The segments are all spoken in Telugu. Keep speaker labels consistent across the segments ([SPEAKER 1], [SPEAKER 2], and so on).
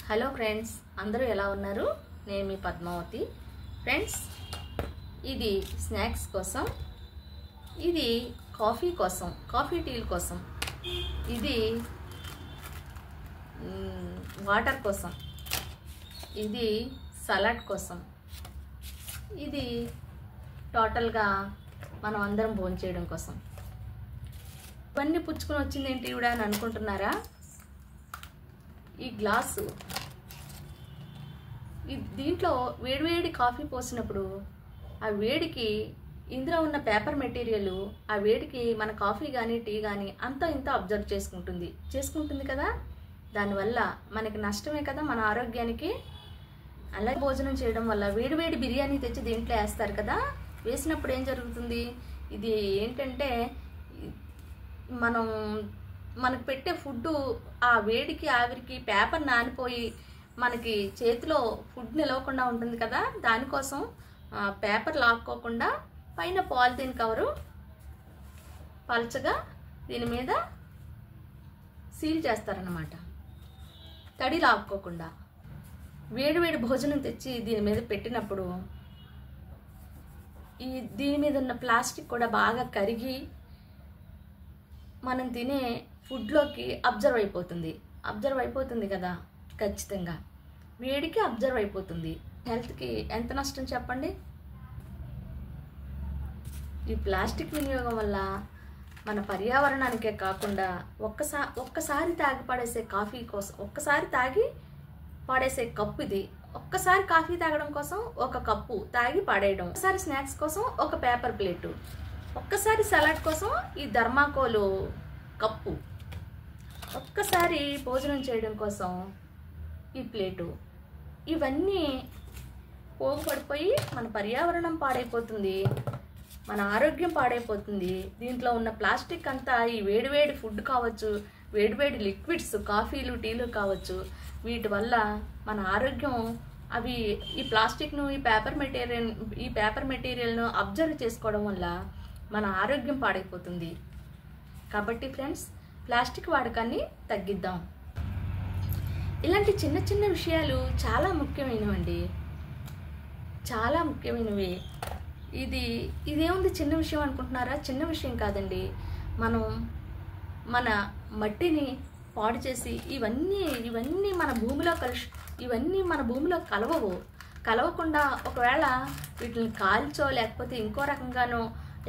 [SPEAKER 1] హలో ఫ్రెండ్స్, అందరూ ఎలా ఉన్నారు? నేను మీ పద్మావతి. ఫ్రెండ్స్, ఇది స్నాక్స్ కోసం, ఇది కాఫీ కోసం, కాఫీ టీల కోసం, ఇది వాటర్ కోసం, ఇది సలాడ్ కోసం, ఇది టోటల్గా మనం అందరం భోంచేయడం కోసం. ఇవన్నీ పుచ్చుకొని వచ్చింది ఏంటి ఇవిడ అని అనుకుంటున్నారా? ఈ గ్లాసు, దీంట్లో వేడివేడి కాఫీ పోసినప్పుడు ఆ వేడికి ఇందులో ఉన్న పేపర్ మెటీరియల్ ఆ వేడికి మన కాఫీ కానీ టీ కానీ అంతా ఇంత అబ్జర్వ్ చేసుకుంటుంది కదా. దానివల్ల మనకి నష్టమే కదా మన ఆరోగ్యానికి. అలాగే భోజనం చేయడం వల్ల వేడివేడి బిర్యానీ తెచ్చి దీంట్లో వేస్తారు కదా. వేసినప్పుడు ఏం జరుగుతుంది? ఇది ఏంటంటే మనకు పెట్టే ఫుడ్ ఆ వేడికి ఆవిరికి పేపర్ నానిపోయి మనకి చేతిలో ఫుడ్ నిలవకుండా ఉంటుంది కదా. దానికోసం పేపర్ లాక్కోకుండా పైన పాలిథీన్ కవరు పల్చగా దీని మీద సీల్ చేస్తారన్నమాట. తడి లాక్కోకుండా వేడివేడి భోజనం తెచ్చి దీని మీద పెట్టినప్పుడు దీని మీద ఉన్న ప్లాస్టిక్ కూడా బాగా కరిగి మనం తినే ఫుడ్లోకి అబ్జర్వ్ అయిపోతుంది కదా. ఖచ్చితంగా వేడికి అబ్జర్వ్ అయిపోతుంది. హెల్త్కి ఎంత నష్టం చెప్పండి. ఈ ప్లాస్టిక్ వినియోగం వల్ల మన పర్యావరణానికే కాకుండా ఒక్కసారి తాగి పడేసే కాఫీ కోసం, ఒక్కసారి తాగి పడేసే కప్పు ఇది. ఒక్కసారి కాఫీ తాగడం కోసం ఒక కప్పు తాగి పడేయడం, ఒక్కసారి స్నాక్స్ కోసం ఒక పేపర్ ప్లేటు, ఒక్కసారి సలాడ్ కోసం ఈ థర్మాకోలు కప్పు, ఒక్కసారి భోజనం చేయడం కోసం ఈ ప్లేటు. ఇవన్నీ పోగుపడిపోయి మన పర్యావరణం పాడైపోతుంది, మన ఆరోగ్యం పాడైపోతుంది. దీంట్లో ఉన్న ప్లాస్టిక్ అంతా ఈ వేడివేడి ఫుడ్ కావచ్చు, వేడివేడి లిక్విడ్స్ కాఫీలు టీలు కావచ్చు, వీటి వల్ల మన ఆరోగ్యం ఈ ప్లాస్టిక్ను ఈ పేపర్ మెటీరియల్ను అబ్జర్వ్ చేసుకోవడం వల్ల మన ఆరోగ్యం పాడైపోతుంది. కాబట్టి ఫ్రెండ్స్, ప్లాస్టిక్ వాడకాన్ని తగ్గిద్దాం. ఇలాంటి చిన్న చిన్న విషయాలు చాలా ముఖ్యమైనవండి, చాలా ముఖ్యమైనవి. ఇదేముంది చిన్న విషయం అనుకుంటున్నారా? చిన్న విషయం కాదండి. మనం మన మట్టిని పాడు చేసి ఇవన్నీ మన భూమిలో కలవకుండా ఒకవేళ వీటిని కాల్చో లేకపోతే ఇంకో రకంగానో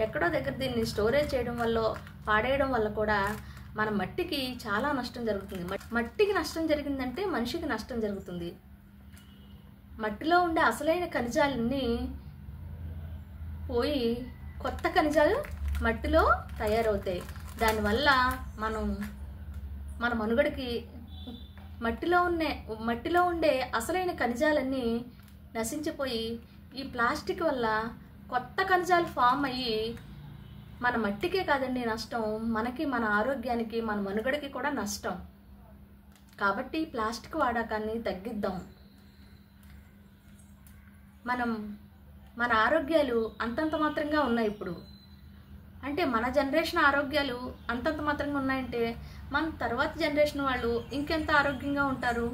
[SPEAKER 1] ఎక్కడో దగ్గర దీన్ని స్టోరేజ్ చేయడం వల్ల పాడేయడం వల్ల కూడా మన మట్టికి చాలా నష్టం జరుగుతుంది. మట్టికి నష్టం జరిగిందంటే మనిషికి నష్టం జరుగుతుంది. మట్టిలో ఉండే అసలైన ఖనిజాలన్నీ పోయి కొత్త ఖనిజాలు మట్టిలో తయారవుతాయి. దానివల్ల మన మనుగడకి మట్టిలో ఉండే అసలైన ఖనిజాలన్నీ నశించిపోయి ఈ ప్లాస్టిక్ వల్ల కొత్త ఖనిజాలు ఫామ్ అయ్యి మన మట్టికే కాదండి నష్టం, మనకి, మన ఆరోగ్యానికి, మన మనుగడకి కూడా నష్టం. కాబట్టి ప్లాస్టిక్ వాడకాన్ని తగ్గిద్దాం. మన ఆరోగ్యాలు అంతంత మాత్రంగా ఉన్నాయి ఇప్పుడు. అంటే మన జనరేషన్ ఆరోగ్యాలు అంతంత మాత్రంగా ఉన్నాయంటే మన తర్వాత జనరేషన్ వాళ్ళు ఇంకెంత ఆరోగ్యంగా ఉంటారు.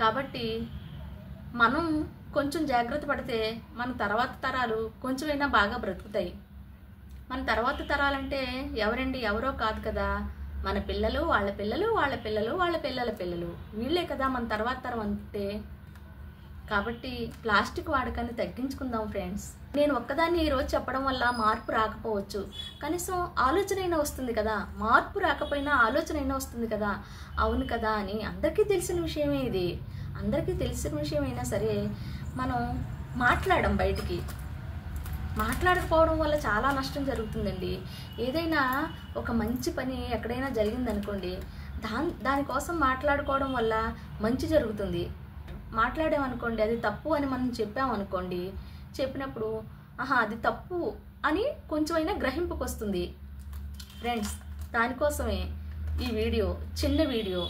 [SPEAKER 1] కాబట్టి మనం కొంచెం జాగ్రత్త పడితే మన తర్వాత తరాలు కొంచెమైనా బాగా బ్రతుకుతాయి. మన తర్వాత తరాలంటే ఎవరండి? ఎవరో కాదు కదా, మన పిల్లలు, వాళ్ళ పిల్లలు, వాళ్ళ పిల్లలు, వాళ్ళ పిల్లల పిల్లలు, వీళ్ళే కదా మన తర్వాత తరం అంటే. కాబట్టి ప్లాస్టిక్ వాడకాన్ని తగ్గించుకుందాం ఫ్రెండ్స్. నేను ఒక్కదాన్ని ఈరోజు చెప్పడం వల్ల మార్పు రాకపోవచ్చు, కనీసం ఆలోచన అయినా వస్తుంది కదా. మార్పు రాకపోయినా ఆలోచన అయినా వస్తుంది కదా. అవును కదా అని అందరికీ తెలిసిన విషయమే ఇది. అందరికీ తెలిసిన విషయం అయినా సరే మనం బయటికి మాట్లాడకపోవడం వల్ల చాలా నష్టం జరుగుతుందండి. ఏదైనా ఒక మంచి పని ఎక్కడైనా జరిగిందనుకోండి, దానికోసం మాట్లాడుకోవడం వల్ల మంచి జరుగుతుంది. మాట్లాడామనుకోండి, అది తప్పు అని మనం చెప్పామనుకోండి, చెప్పినప్పుడు అది తప్పు అని కొంచెమైనా గ్రహింపుకు వస్తుంది. ఫ్రెండ్స్, దానికోసమే ఈ వీడియో, చిన్న వీడియో.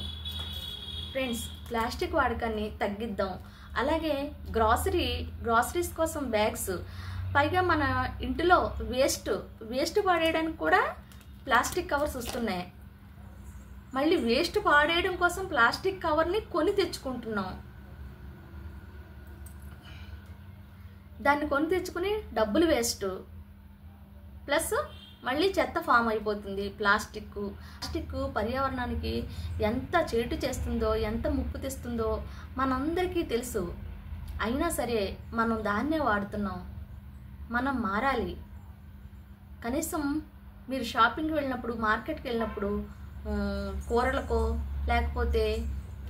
[SPEAKER 1] ఫ్రెండ్స్, ప్లాస్టిక్ వాడకాన్ని తగ్గిద్దాం. అలాగే గ్రాసరీస్ కోసం బ్యాగ్స్, పైగా మన ఇంటిలో వేస్ట్ పడేయడానికి కూడా ప్లాస్టిక్ కవర్స్ వస్తున్నాయి. మళ్ళీ వేస్ట్ పాడేయడం కోసం ప్లాస్టిక్ కవర్ని కొని తెచ్చుకుంటున్నాం. దాన్ని కొని తెచ్చుకుని డబ్బులు వేస్ట్, ప్లస్ మళ్ళీ చెత్త ఫామ్ అయిపోతుంది. ప్లాస్టిక్ పర్యావరణానికి ఎంత చేటు చేస్తుందో, ఎంత ముప్పు తెస్తుందో మనందరికీ తెలుసు. అయినా సరే మనం దాన్నే వాడుతున్నాం. మనం మారాలి. కనీసం మీరు షాపింగ్కి వెళ్ళినప్పుడు, మార్కెట్కి వెళ్ళినప్పుడు కూరలకో లేకపోతే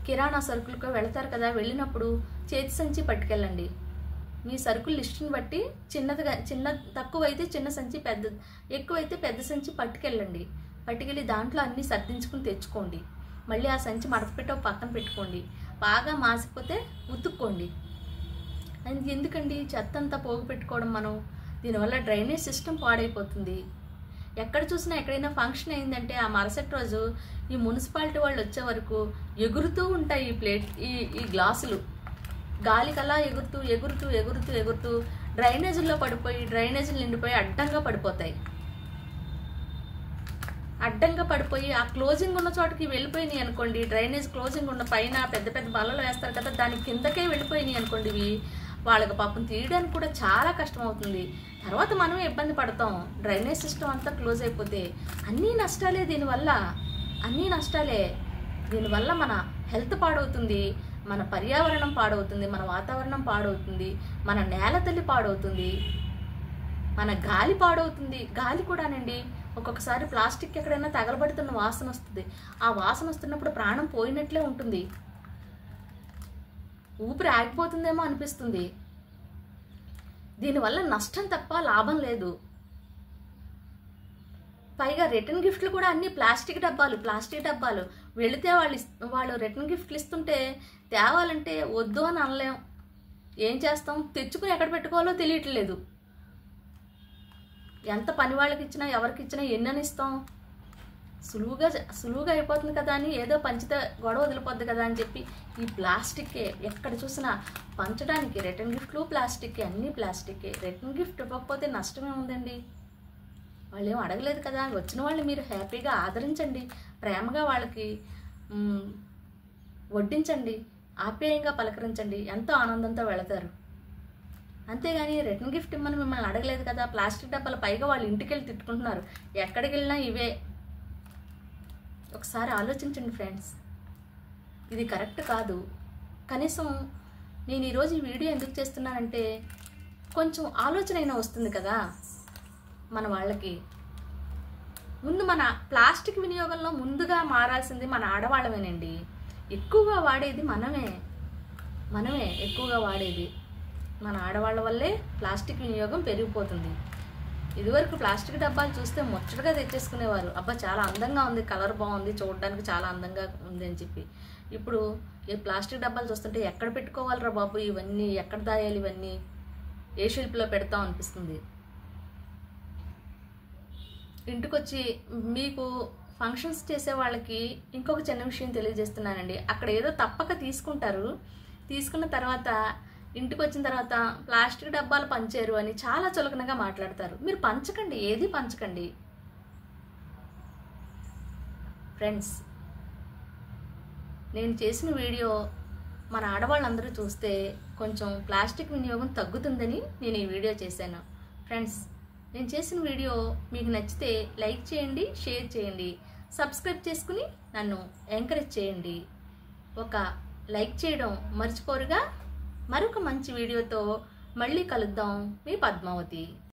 [SPEAKER 1] కిరాణా సరుకులకో వెళ్తారు కదా, వెళ్ళినప్పుడు చేతి సంచి పట్టుకెళ్ళండి. మీ సరుకుల లిస్టుని బట్టి తక్కువైతే చిన్న సంచి, ఎక్కువైతే పెద్ద సంచి పట్టుకెళ్ళి దాంట్లో అన్నీ సర్దించుకుని తెచ్చుకోండి. మళ్ళీ ఆ సంచి మడతపెట్టి పక్కన పెట్టుకోండి. బాగా మాసిపోతే ఉతుక్కోండి. ఎందుకండి చెత్త అంతా పోగు పెట్టుకోవడం మనం? దీనివల్ల డ్రైనేజ్ సిస్టమ్ పాడైపోతుంది. ఎక్కడ చూసినా ఎక్కడైనా ఫంక్షన్ అయిందంటే ఆ మరుసటి రోజు ఈ మున్సిపాలిటీ వాళ్ళు వచ్చే వరకు ఎగురుతూ ఉంటాయి ఈ గ్లాసులు. గాలికల్లా ఎగురుతూ డ్రైనేజీల్లో పడిపోయి, డ్రైనేజీలు నిండిపోయి అడ్డంగా పడిపోయి ఆ క్లోజింగ్ ఉన్న చోటకి వెళ్ళిపోయినాయి అనుకోండి. డ్రైనేజ్ క్లోజింగ్ ఉన్న పైన పెద్ద పెద్ద బల్లలు వేస్తారు కదా, దాని కిందకే వెళ్ళిపోయినాయి అనుకోండి. ఇవి వాళ్ళకి పాపం తీయడానికి కూడా చాలా కష్టం అవుతుంది. తర్వాత మనమే ఇబ్బంది పడతాం. డ్రైనేజ్ సిస్టమ్ అంతా క్లోజ్ అయిపోతే అన్నీ నష్టాలే. దీనివల్ల మన హెల్త్ పాడవుతుంది, మన పర్యావరణం పాడవుతుంది, మన వాతావరణం పాడవుతుంది, మన నేల తల్లి పాడవుతుంది, మన గాలి పాడవుతుంది. గాలి కూడానండి ఒక్కొక్కసారి ప్లాస్టిక్ ఎక్కడైనా తగలబడుతున్న వాసన వస్తుంది. ఆ వాసన వస్తున్నప్పుడు ప్రాణం పోయినట్లే ఉంటుంది. ఊపిరి ఆగిపోతుందేమో అనిపిస్తుంది. దీనివల్ల నష్టం తప్ప లాభం లేదు. పైగా రిటర్న్ గిఫ్ట్లు కూడా అన్ని ప్లాస్టిక్ డబ్బాలు. వెళితే వాళ్ళు రిటర్న్ గిఫ్ట్లు ఇస్తుంటే తేవాలంటే వద్దు అని అనలేం. ఏం చేస్తాం? తెచ్చుకుని ఎక్కడ పెట్టుకోవాలో తెలియట్లేదు. ఎంత పని వాళ్ళకి ఇచ్చినా, ఎవరికి ఇచ్చినా ఎన్నని ఇస్తాం? సులువుగా అయిపోతుంది కదా అని ఏదో పంచితే గొడవ వదిలిపోద్ది కదా అని చెప్పి ఈ ప్లాస్టిక్కే ఎక్కడ చూసినా పంచడానికి. రిటర్న్ గిఫ్ట్లు ప్లాస్టిక్కే, అన్నీ ప్లాస్టిక్కే. రిటర్న్ గిఫ్ట్ ఇవ్వకపోతే నష్టమే ఉందండి. వాళ్ళు ఏం అడగలేదు కదా. వచ్చిన వాళ్ళని మీరు హ్యాపీగా ఆదరించండి, ప్రేమగా వాళ్ళకి వడ్డించండి, ఆప్యాయంగా పలకరించండి, ఎంతో ఆనందంతో వెళతారు. అంతేగాని రిటర్న్ గిఫ్ట్ ఇమ్మని మిమ్మల్ని అడగలేదు కదా. ప్లాస్టిక్ డబ్బాలు పైగా వాళ్ళు ఇంటికి వెళ్ళి తిట్టుకుంటున్నారు. ఎక్కడికి వెళ్ళినా ఇవే. ఒకసారి ఆలోచించండి ఫ్రెండ్స్, ఇది కరెక్ట్ కాదు. కనీసం నేను ఈరోజు ఈ వీడియో ఎందుకు చేస్తున్నానంటే కొంచెం ఆలోచన అయినా వస్తుంది కదా మన వాళ్ళకి. ముందు మన ప్లాస్టిక్ వినియోగంలో ముందుగా మారాల్సింది మన ఆడవాళ్ళమేనండి. ఎక్కువగా వాడేది మనమే ఎక్కువగా వాడేది. మన ఆడవాళ్ళ వల్లే ప్లాస్టిక్ వినియోగం పెరిగిపోతుంది. ఇదివరకు ప్లాస్టిక్ డబ్బాలు చూస్తే ముచ్చటగా తెచ్చేసుకునేవారు. అబ్బా చాలా అందంగా ఉంది, కలర్ బాగుంది, చూడడానికి చాలా అందంగా ఉంది అని చెప్పి. ఇప్పుడు ఈ ప్లాస్టిక్ డబ్బాలు చూస్తుంటే ఎక్కడ పెట్టుకోవాలరా బాబు ఇవన్నీ, ఎక్కడ దాయాలి ఇవన్నీ, ఏ షెల్ఫ్లో పెడతాం అనిపిస్తుంది. ఇంటికొచ్చి మీకు ఫంక్షన్స్ చేసే వాళ్ళకి ఇంకొక చిన్న విషయం తెలియజేస్తున్నానండి. అక్కడ ఏదో తప్పక తీసుకుంటారు. తీసుకున్న తర్వాత ఇంటికి వచ్చిన తర్వాత ప్లాస్టిక్ డబ్బాలు పంచారు అని చాలా చులకనగా మాట్లాడతారు. మీరు పంచకండి, ఏది పంచకండి ఫ్రెండ్స్. నేను చేసిన వీడియో మన ఆడవాళ్ళందరూ చూస్తే కొంచెం ప్లాస్టిక్ వినియోగం తగ్గుతుందని నేను ఈ వీడియో చేశాను. ఫ్రెండ్స్, నేను చేసిన వీడియో మీకు నచ్చితే లైక్ చేయండి, షేర్ చేయండి, సబ్స్క్రైబ్ చేసుకుని నన్ను ఎంకరేజ్ చేయండి. ఒక లైక్ చేయడం మర్చిపోరుగా. మరొక మంచి వీడియోతో మళ్ళీ కలుద్దాం. మీ పద్మావతి.